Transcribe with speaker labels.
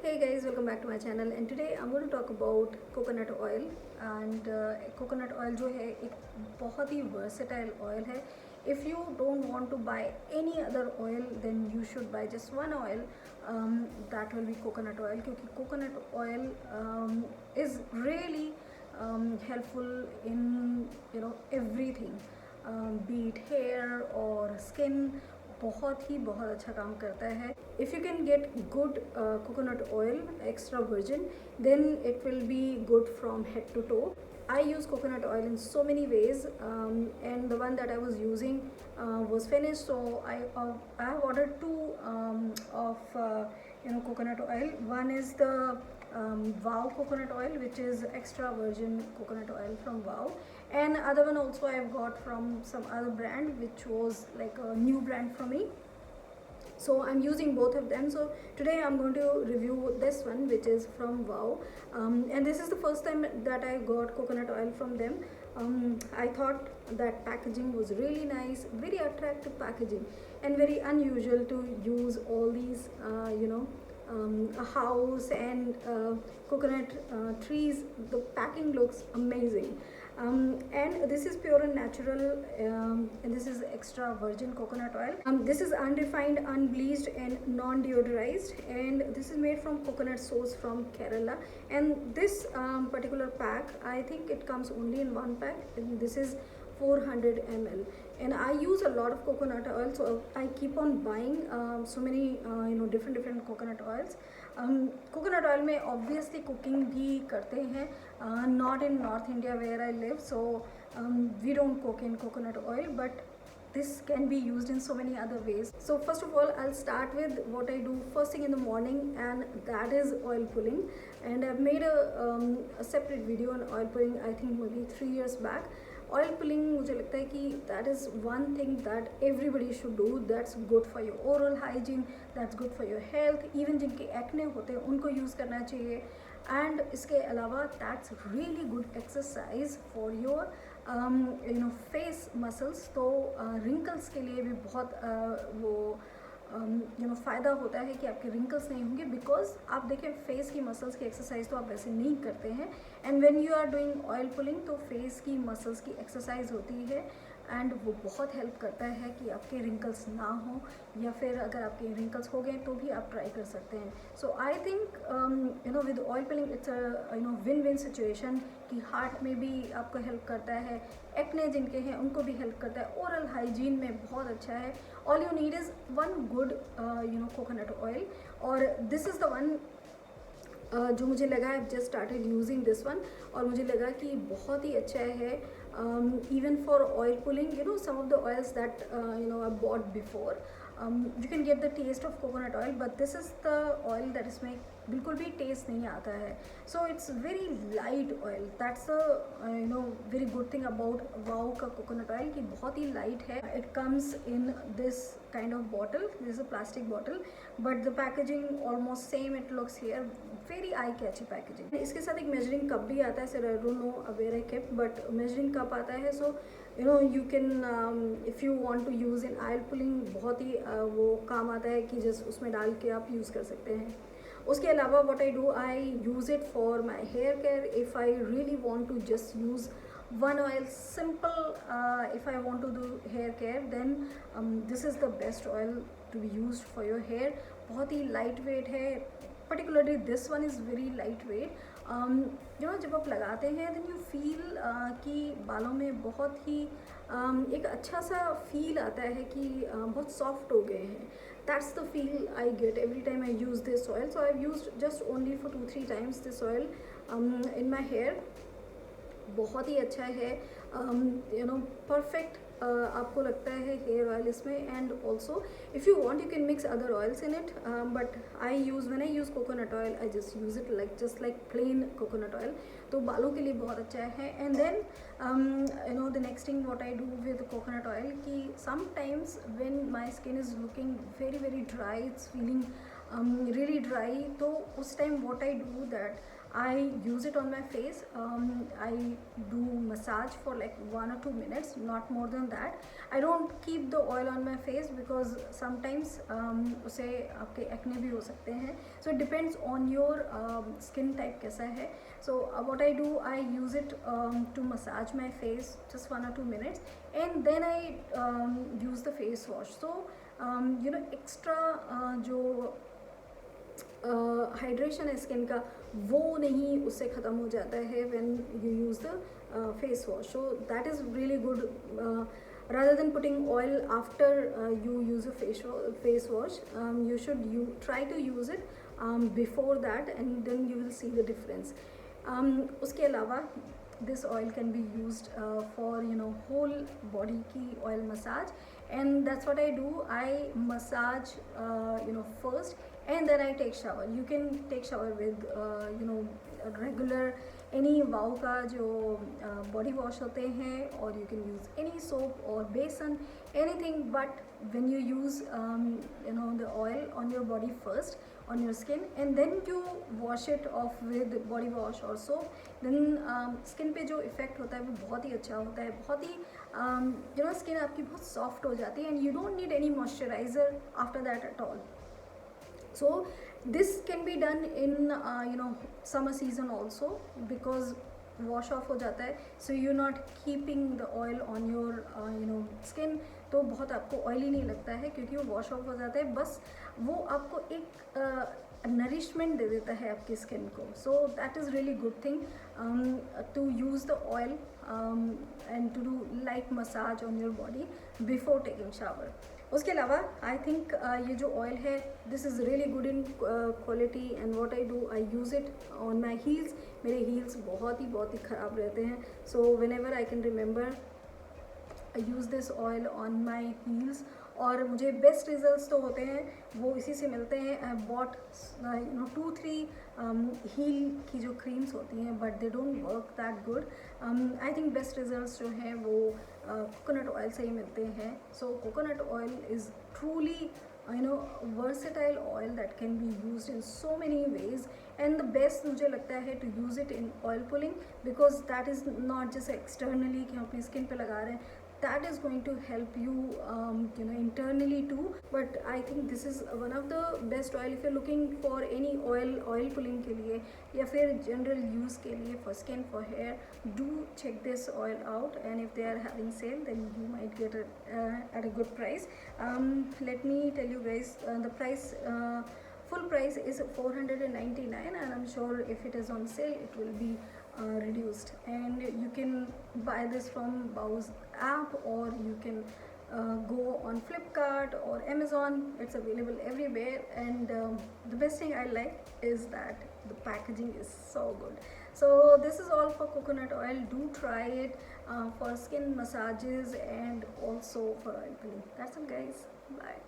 Speaker 1: Hey guys, welcome back to my channel and today I'm going to talk about coconut oil and coconut oil जो है एक बहुत ही versatile oil है. If you don't want to buy any other oil then you should buy just one oil, that will be coconut oil क्योंकि coconut oil is really helpful in everything, be it hair or skin. बहुत अच्छा काम करता है. If you can get good coconut oil, extra virgin, then it will be good from head to toe. I use coconut oil in so many ways, and the one that I was using was finished, so I have ordered two of coconut oil. One is the Wow coconut oil, which is extra virgin coconut oil from Wow, and other one also I've got from some other brand which was like a new brand for me, so I'm using both of them. So today I'm going to review this one which is from Wow, and this is the first time that I got coconut oil from them. I thought that packaging was really nice, very attractive packaging, and very unusual to use all these a house and coconut trees. The packing looks amazing, and this is pure and natural, and this is extra virgin coconut oil. This is unrefined, unbleached and non-deodorized, and this is made from coconut source from Kerala. And this particular pack, I think it comes only in one pack, and this is 400 ml. And I use a lot of coconut oil, so I keep on buying so many different coconut oils. Coconut oil में obviously cooking भी करते हैं, not in North India where I live, so we don't cook in coconut oil, but this can be used in so many other ways. So first of all, I'll start with what I do first thing in the morning, and that is oil pulling. And I've made a separate video on oil pulling, I think maybe 3 years back. Oil pulling मुझे लगता है कि that is one thing that everybody should do. That's good for your oral hygiene, that's good for your health. Even जिनके acne होते हैं उनको use करना चाहिए. And इसके अलावा that's really good exercise for your face muscles. तो wrinkles के लिए भी बहुत फ़ायदा होता है कि आपके रिंकल्स नहीं होंगे, बिकॉज आप देखें फेस की मसल्स की एक्सरसाइज तो आप वैसे नहीं करते हैं, and when you are doing oil pulling तो फेस की मसल्स की एक्सरसाइज होती है, एंड वो बहुत हेल्प करता है कि आपके रिंकल्स ना हो, या फिर अगर आपके रिंकल्स हो गए तो भी आप ट्राई कर सकते हैं. So I think with oil pulling it's win win situation कि हार्ट में भी आपको हेल्प करता है, एक्ने जिनके हैं उनको भी हेल्प करता है, ओरल हाइजीन में बहुत अच्छा है. All you need is one good coconut oil, और दिस इज़ द वन जो मुझे लगा, I just started using this one, और मुझे लगा कि बहुत ही अच्छा है. Even for oil pulling, some of the oils that I bought before, you can get the taste of coconut oil, but this is the oil that इसमें बिल्कुल भी टेस्ट नहीं आता है. So it's very light oil. That's the very good thing about wow का coconut oil कि बहुत ही लाइट है. It comes in this kind of bottle, this is a plastic bottle, but the packaging almost same it looks here. Very eye catchy packaging. इसके साथ एक measuring cup भी आता है, sir I don't know where I kept, but measuring cup आता है. सो you can if you want to use in oil pulling, बहुत ही वो काम आता है कि जस्ट उसमें डाल के आप यूज़ कर सकते हैं. उसके अलावा what I do, I use it for my hair care. If I really want to just use one oil, simple, if I want to do hair care, then this is the best oil to be used for your hair. बहुत ही light weight है, particularly this one is very lightweight. जब आप लगाते हैं then you feel कि बालों में बहुत ही एक अच्छा सा फील आता है कि बहुत सॉफ्ट हो गए हैं. That's the feel I get every time I use this oil. So I've used just only for 2-3 times this oil in my hair. बहुत ही अच्छा है, परफेक्ट आपको लगता है हेयर ऑयल इसमें. And also if you want you can mix other oils in it, but when I use coconut oil I just use it just like plain coconut oil. तो बालों के लिए बहुत अच्छा है. And then the next thing what I do with coconut oil कि sometimes when my skin is looking very very dry, it's feeling really dry, तो उस time what I do that I use it on my face. I do massage for like 1 or 2 minutes, not more than that. I don't keep the oil on my face because sometimes उसे आपके acne भी हो सकते हैं. So it depends on your skin type कैसा है. So what I do, I use it to massage my face just 1 or 2 minutes, and then I use the face wash. So extra जो hydration है skin का वो नहीं उससे ख़त्म हो जाता है when you use the face wash. So that is really good. rather than putting oil after you use a face wash, you should try to use it before that, and then you will see the difference. उसके अलावा this oil can be used for whole body की oil massage, and that's what I do. I massage first, and then I take shower. You can take shower with regular any wow का जो body wash होते हैं, or you can use any soap or besan, anything. But when you use the oil on your body first, on your skin, and then you wash it off with body wash or soap, then skin पे जो effect होता है वो बहुत ही अच्छा होता है. बहुत ही skin आपकी बहुत soft हो जाती है, and you don't need any moisturizer after that at all. So this can be done in summer season also, because wash off हो जाता है. So you're not keeping the oil on your skin, तो बहुत आपको oily नहीं लगता है क्योंकि वो वॉश ऑफ हो जाता है. बस वो आपको एक नरिशमेंट दे देता है आपकी स्किन को. So that is really good thing to use the oil and to do light massage on your body before taking shower. उसके अलावा आई थिंक ये जो ऑयल है, this is really good in quality, and what I do, I use it on my heels. मेरे heels बहुत ही ख़राब रहते हैं. So whenever I can remember, I use this oil on my heels, और मुझे best results तो होते हैं वो इसी से मिलते हैं. आई बॉट 2-3 हील की जो क्रीम्स होती हैं, but they don't work that good. I think best results जो हैं वो कोकोनट ऑयल से ही मिलते हैं. सो coconut oil is truly versatile oil that can be used in so many ways, and the best मुझे लगता है to use it in oil pulling, because that is not just externally कि हम अपनी skin पे लगा रहे हैं. That is going to help you internally too. But I think this is one of the best oil if you're looking for any oil pulling के लिए या फिर general use के लिए for skin, for hair. Do check this oil out, and if they are having sale, then you might get it at a good price. Let me tell you guys, the price, full price is 499, and I'm sure if it is on sale it will be reduced, and you can buy this from Bow's app, or you can go on Flipkart or Amazon. It's available everywhere, and the best thing I like is that the packaging is so good. So this is all for coconut oil. Do try it for skin massages and also for oil pulling. That's all guys. Bye.